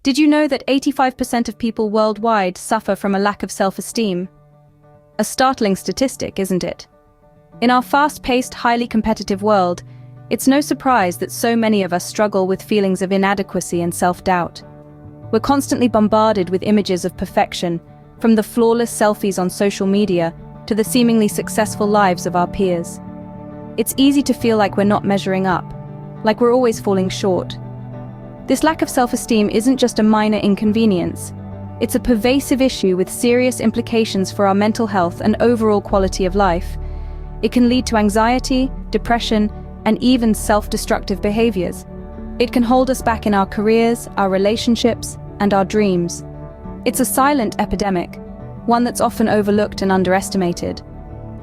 Did you know that 85% of people worldwide suffer from a lack of self-esteem? A startling statistic, isn't it? In our fast-paced, highly competitive world, it's no surprise that so many of us struggle with feelings of inadequacy and self-doubt. We're constantly bombarded with images of perfection, from the flawless selfies on social media to the seemingly successful lives of our peers. It's easy to feel like we're not measuring up, like we're always falling short. This lack of self-esteem isn't just a minor inconvenience. It's a pervasive issue with serious implications for our mental health and overall quality of life. It can lead to anxiety, depression, and even self-destructive behaviors. It can hold us back in our careers, our relationships, and our dreams. It's a silent epidemic, one that's often overlooked and underestimated.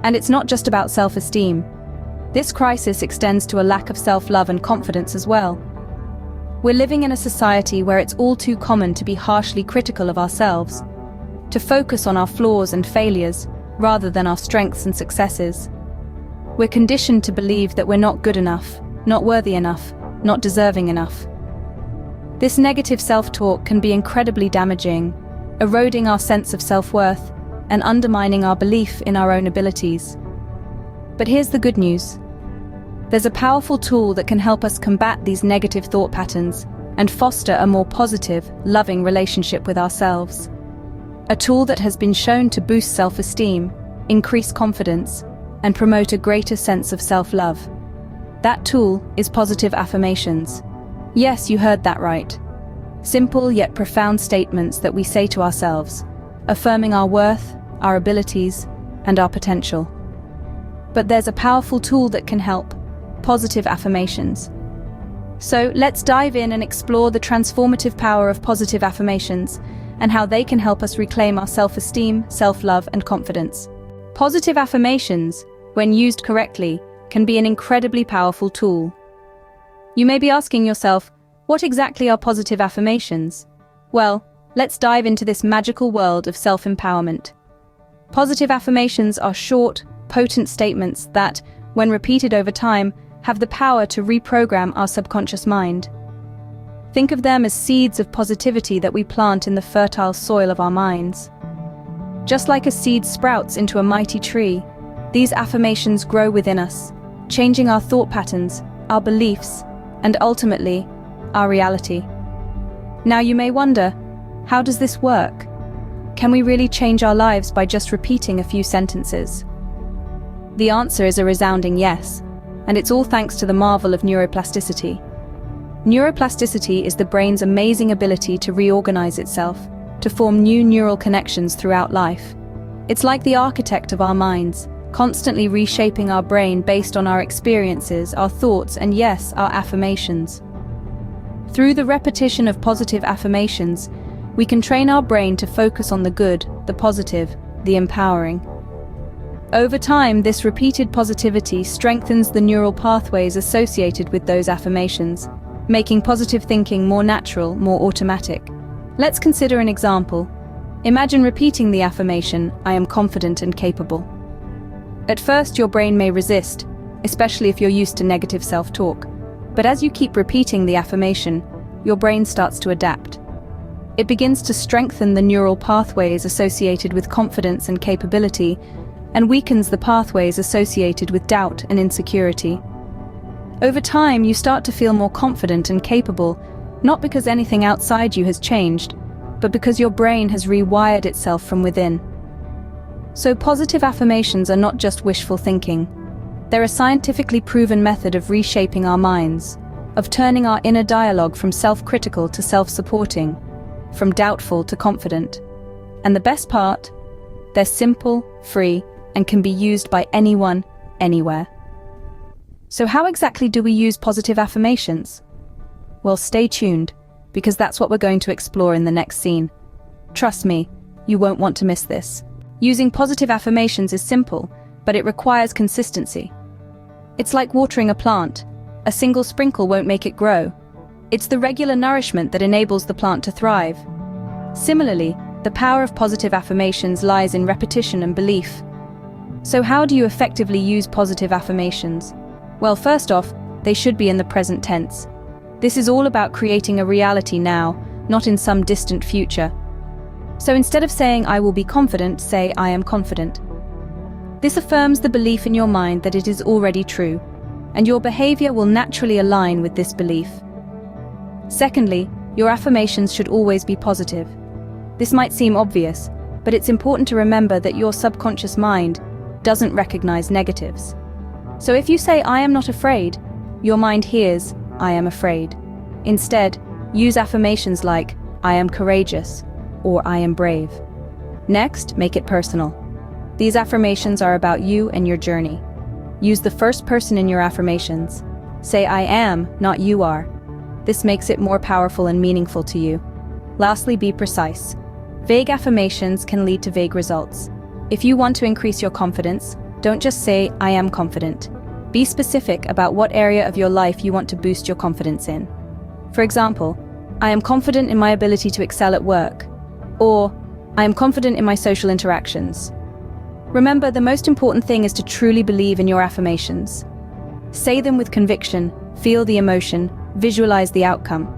And it's not just about self-esteem. This crisis extends to a lack of self-love and confidence as well. We're living in a society where it's all too common to be harshly critical of ourselves, to focus on our flaws and failures rather than our strengths and successes. We're conditioned to believe that we're not good enough, not worthy enough, not deserving enough. This negative self-talk can be incredibly damaging, eroding our sense of self-worth and undermining our belief in our own abilities. But here's the good news. There's a powerful tool that can help us combat these negative thought patterns and foster a more positive, loving relationship with ourselves. A tool that has been shown to boost self-esteem, increase confidence, and promote a greater sense of self-love. That tool is positive affirmations. Yes, you heard that right. Simple yet profound statements that we say to ourselves, affirming our worth, our abilities, and our potential. But there's a powerful tool that can help: positive affirmations. So let's dive in and explore the transformative power of positive affirmations and how they can help us reclaim our self-esteem, self-love, and confidence. Positive affirmations, when used correctly, can be an incredibly powerful tool. You may be asking yourself, what exactly are positive affirmations? Well, let's dive into this magical world of self-empowerment. Positive affirmations are short, potent statements that, when repeated over time, have the power to reprogram our subconscious mind. Think of them as seeds of positivity that we plant in the fertile soil of our minds. Just like a seed sprouts into a mighty tree, these affirmations grow within us, changing our thought patterns, our beliefs, and ultimately, our reality. Now you may wonder, how does this work? Can we really change our lives by just repeating a few sentences? The answer is a resounding yes, and it's all thanks to the marvel of neuroplasticity. Neuroplasticity is the brain's amazing ability to reorganize itself, to form new neural connections throughout life. It's like the architect of our minds, constantly reshaping our brain based on our experiences, our thoughts, and yes, our affirmations. Through the repetition of positive affirmations, we can train our brain to focus on the good, the positive, the empowering. Over time, this repeated positivity strengthens the neural pathways associated with those affirmations, making positive thinking more natural, more automatic. Let's consider an example. Imagine repeating the affirmation, "I am confident and capable." At first, your brain may resist, especially if you're used to negative self-talk. But as you keep repeating the affirmation, your brain starts to adapt. It begins to strengthen the neural pathways associated with confidence and capability, and weakens the pathways associated with doubt and insecurity. Over time, you start to feel more confident and capable, not because anything outside you has changed, but because your brain has rewired itself from within. So positive affirmations are not just wishful thinking. They're a scientifically proven method of reshaping our minds, of turning our inner dialogue from self-critical to self-supporting, from doubtful to confident. And the best part? They're simple, free, and can be used by anyone, anywhere. So how exactly do we use positive affirmations? Well, stay tuned, because that's what we're going to explore in the next scene. Trust me, you won't want to miss this. Using positive affirmations is simple, but it requires consistency. It's like watering a plant. A single sprinkle won't make it grow. It's the regular nourishment that enables the plant to thrive. Similarly, the power of positive affirmations lies in repetition and belief. So how do you effectively use positive affirmations? Well, first off, they should be in the present tense. This is all about creating a reality now, not in some distant future. So instead of saying I will be confident, say I am confident. This affirms the belief in your mind that it is already true, and your behavior will naturally align with this belief. Secondly, your affirmations should always be positive. This might seem obvious, but it's important to remember that your subconscious mind doesn't recognize negatives. So if you say I am not afraid, your mind hears I am afraid. Instead, use affirmations like I am courageous or I am brave. Next, make it personal. These affirmations are about you and your journey. Use the first person in your affirmations. Say I am, not you are. This makes it more powerful and meaningful to you. Lastly, be precise. Vague affirmations can lead to vague results. If you want to increase your confidence, don't just say I am confident. Be specific about what area of your life you want to boost your confidence in. For example, I am confident in my ability to excel at work, or I am confident in my social interactions. Remember, the most important thing is to truly believe in your affirmations. Say them with conviction, feel the emotion, visualize the outcome.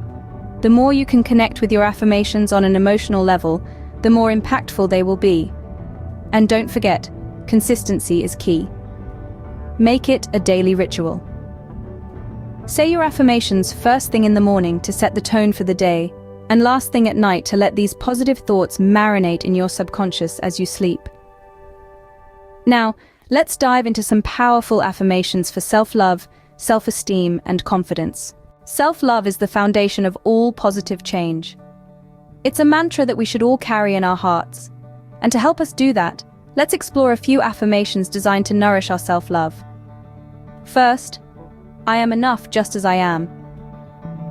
The more you can connect with your affirmations on an emotional level, the more impactful they will be. And don't forget, consistency is key. Make it a daily ritual. Say your affirmations first thing in the morning to set the tone for the day, and last thing at night to let these positive thoughts marinate in your subconscious as you sleep. Now, let's dive into some powerful affirmations for self-love, self-esteem, and confidence. Self-love is the foundation of all positive change. It's a mantra that we should all carry in our hearts. And to help us do that, let's explore a few affirmations designed to nourish our self-love. First, I am enough just as I am.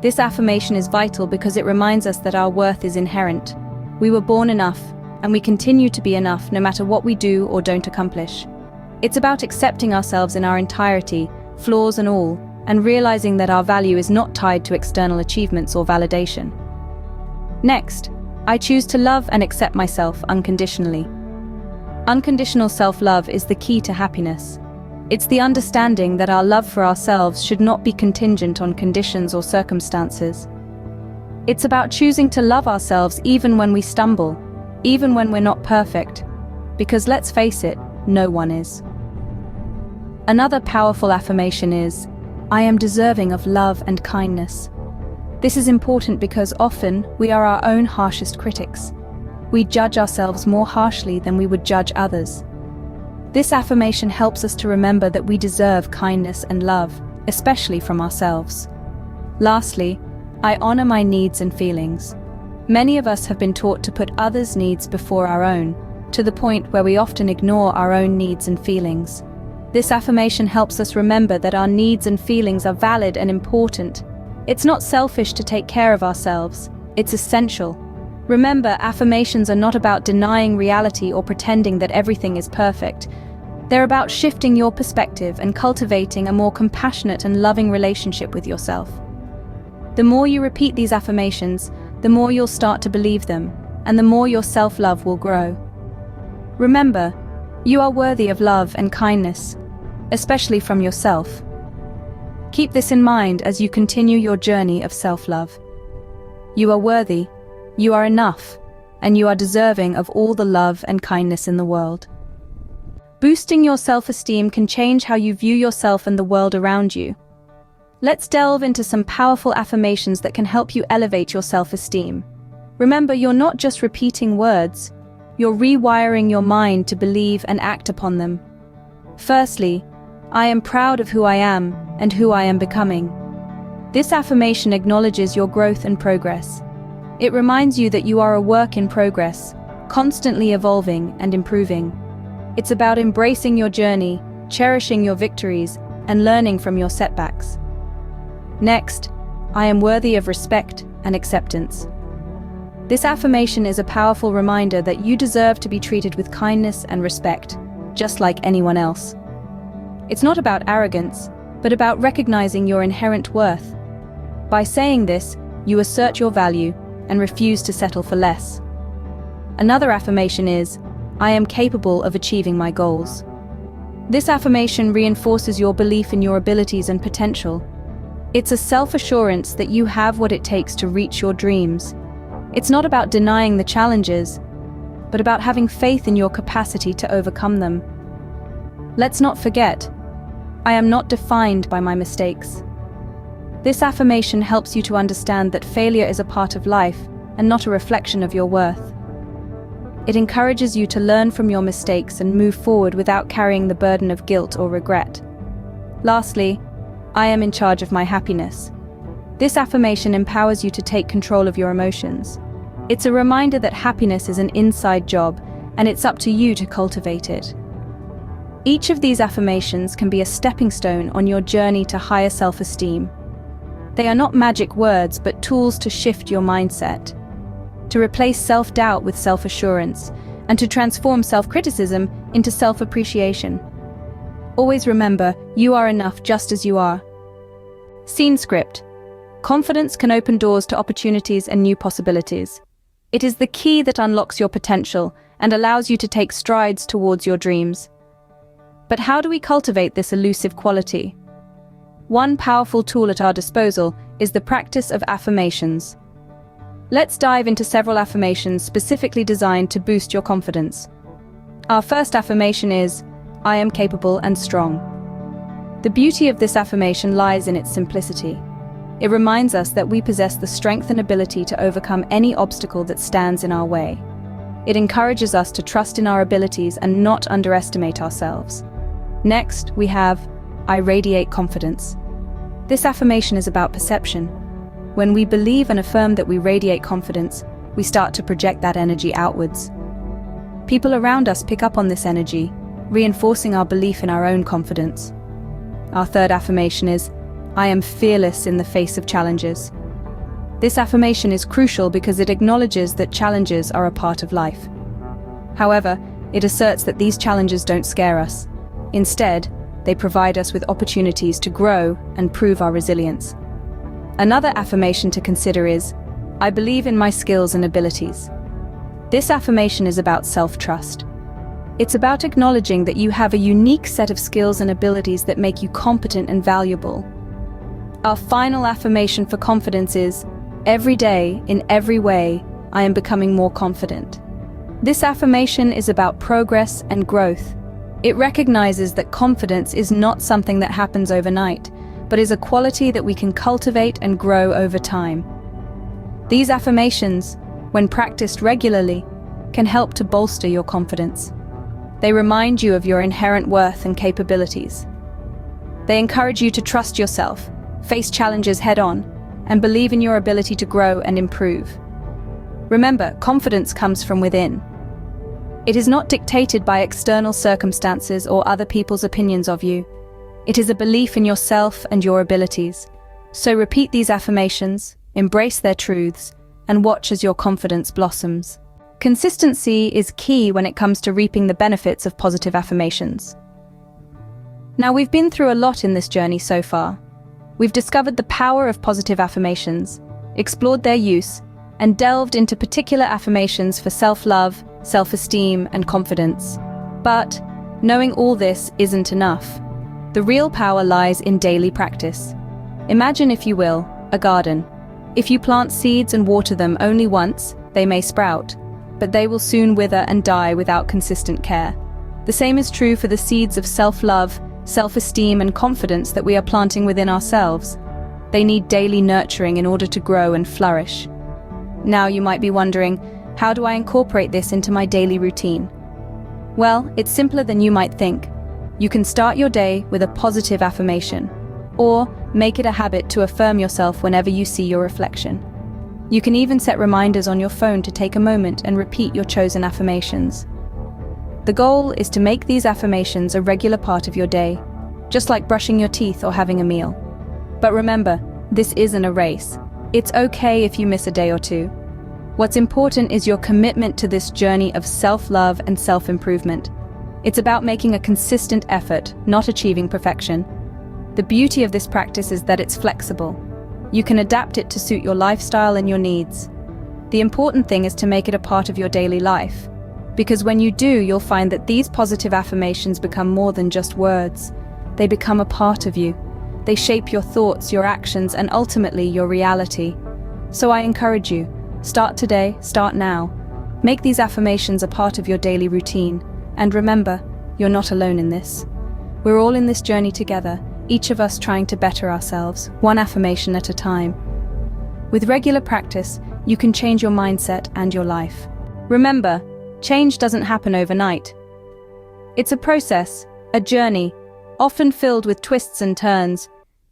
This affirmation is vital because it reminds us that our worth is inherent. We were born enough, and we continue to be enough no matter what we do or don't accomplish. It's about accepting ourselves in our entirety, flaws and all, and realizing that our value is not tied to external achievements or validation. Next, I choose to love and accept myself unconditionally. Unconditional self-love is the key to happiness. It's the understanding that our love for ourselves should not be contingent on conditions or circumstances. It's about choosing to love ourselves even when we stumble, even when we're not perfect, because let's face it, no one is. Another powerful affirmation is, I am deserving of love and kindness. This is important because often we are our own harshest critics. We judge ourselves more harshly than we would judge others. This affirmation helps us to remember that we deserve kindness and love, especially from ourselves. Lastly, I honor my needs and feelings. Many of us have been taught to put others' needs before our own, to the point where we often ignore our own needs and feelings. This affirmation helps us remember that our needs and feelings are valid and important. It's not selfish to take care of ourselves, it's essential. Remember, affirmations are not about denying reality or pretending that everything is perfect. They're about shifting your perspective and cultivating a more compassionate and loving relationship with yourself. The more you repeat these affirmations, the more you'll start to believe them, and the more your self-love will grow. Remember, you are worthy of love and kindness, especially from yourself. Keep this in mind as you continue your journey of self-love. You are worthy, you are enough, and you are deserving of all the love and kindness in the world. Boosting your self-esteem can change how you view yourself and the world around you. Let's delve into some powerful affirmations that can help you elevate your self-esteem. Remember, you're not just repeating words, you're rewiring your mind to believe and act upon them. Firstly, I am proud of who I am and who I am becoming. This affirmation acknowledges your growth and progress. It reminds you that you are a work in progress, constantly evolving and improving. It's about embracing your journey, cherishing your victories, and learning from your setbacks. Next, I am worthy of respect and acceptance. This affirmation is a powerful reminder that you deserve to be treated with kindness and respect, just like anyone else. It's not about arrogance, but about recognizing your inherent worth. By saying this, you assert your value and refuse to settle for less. Another affirmation is, I am capable of achieving my goals. This affirmation reinforces your belief in your abilities and potential. It's a self-assurance that you have what it takes to reach your dreams. It's not about denying the challenges, but about having faith in your capacity to overcome them. Let's not forget, I am not defined by my mistakes. This affirmation helps you to understand that failure is a part of life and not a reflection of your worth. It encourages you to learn from your mistakes and move forward without carrying the burden of guilt or regret. Lastly, I am in charge of my happiness. This affirmation empowers you to take control of your emotions. It's a reminder that happiness is an inside job, and it's up to you to cultivate it. Each of these affirmations can be a stepping stone on your journey to higher self-esteem. They are not magic words, but tools to shift your mindset, to replace self-doubt with self-assurance, and to transform self-criticism into self-appreciation. Always remember, you are enough just as you are. Scene script. Confidence can open doors to opportunities and new possibilities. It is the key that unlocks your potential and allows you to take strides towards your dreams. But how do we cultivate this elusive quality? One powerful tool at our disposal is the practice of affirmations. Let's dive into several affirmations specifically designed to boost your confidence. Our first affirmation is, I am capable and strong. The beauty of this affirmation lies in its simplicity. It reminds us that we possess the strength and ability to overcome any obstacle that stands in our way. It encourages us to trust in our abilities and not underestimate ourselves. Next, we have, I radiate confidence. This affirmation is about perception. When we believe and affirm that we radiate confidence, we start to project that energy outwards. People around us pick up on this energy, reinforcing our belief in our own confidence. Our third affirmation is, I am fearless in the face of challenges. This affirmation is crucial because it acknowledges that challenges are a part of life. However, it asserts that these challenges don't scare us. Instead, they provide us with opportunities to grow and prove our resilience. Another affirmation to consider is, I believe in my skills and abilities. This affirmation is about self-trust. It's about acknowledging that you have a unique set of skills and abilities that make you competent and valuable. Our final affirmation for confidence is, every day, in every way, I am becoming more confident. This affirmation is about progress and growth. It recognizes that confidence is not something that happens overnight, but is a quality that we can cultivate and grow over time. These affirmations, when practiced regularly, can help to bolster your confidence. They remind you of your inherent worth and capabilities. They encourage you to trust yourself, face challenges head-on, and believe in your ability to grow and improve. Remember, confidence comes from within. It is not dictated by external circumstances or other people's opinions of you. It is a belief in yourself and your abilities. So repeat these affirmations, embrace their truths, and watch as your confidence blossoms. Consistency is key when it comes to reaping the benefits of positive affirmations. Now, we've been through a lot in this journey so far. We've discovered the power of positive affirmations, explored their use, and delved into particular affirmations for self-love, self-esteem, and confidence. But knowing all this isn't enough. The real power lies in daily practice. Imagine, if you will, a garden. If you plant seeds and water them only once, they may sprout, but they will soon wither and die without consistent care. The same is true for the seeds of self-love, self-esteem, and confidence that we are planting within ourselves. They need daily nurturing in order to grow and flourish. Now you might be wondering, how do I incorporate this into my daily routine? Well, it's simpler than you might think. You can start your day with a positive affirmation, or make it a habit to affirm yourself whenever you see your reflection. You can even set reminders on your phone to take a moment and repeat your chosen affirmations. The goal is to make these affirmations a regular part of your day, just like brushing your teeth or having a meal. But remember, this isn't a race. It's okay if you miss a day or two. What's important is your commitment to this journey of self-love and self-improvement. It's about making a consistent effort, not achieving perfection. The beauty of this practice is that it's flexible. You can adapt it to suit your lifestyle and your needs. The important thing is to make it a part of your daily life, because when you do, you'll find that these positive affirmations become more than just words. They become a part of you. They shape your thoughts, your actions, and ultimately your reality. So I encourage you, Start today, start now. Make these affirmations a part of your daily routine. And remember, you're not alone in this. We're all in this journey together, each of us trying to better ourselves, one affirmation at a time. With regular practice, you can change your mindset and your life. Remember, change doesn't happen overnight. It's a process, a journey, often filled with twists and turns.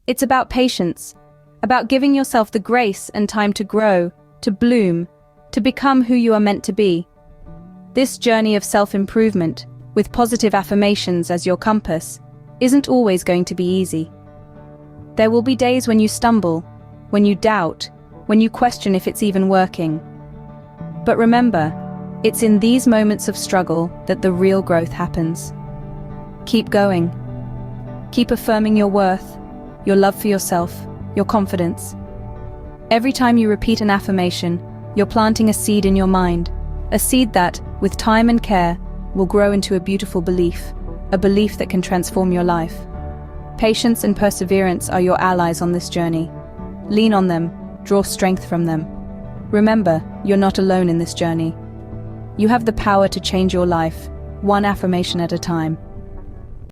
It's about patience, about giving yourself the grace and time to grow, to bloom, to become who you are meant to be. This journey of self-improvement, with positive affirmations as your compass, isn't always going to be easy. There will be days when you stumble, when you doubt, when you question if it's even working. But remember, it's in these moments of struggle that the real growth happens. Keep going. Keep affirming your worth, your love for yourself, your confidence. Every time you repeat an affirmation, you're planting a seed in your mind, a seed that, with time and care, will grow into a beautiful belief, a belief that can transform your life. Patience and perseverance are your allies on this journey. Lean on them, draw strength from them. Remember, you're not alone in this journey. You have the power to change your life, one affirmation at a time.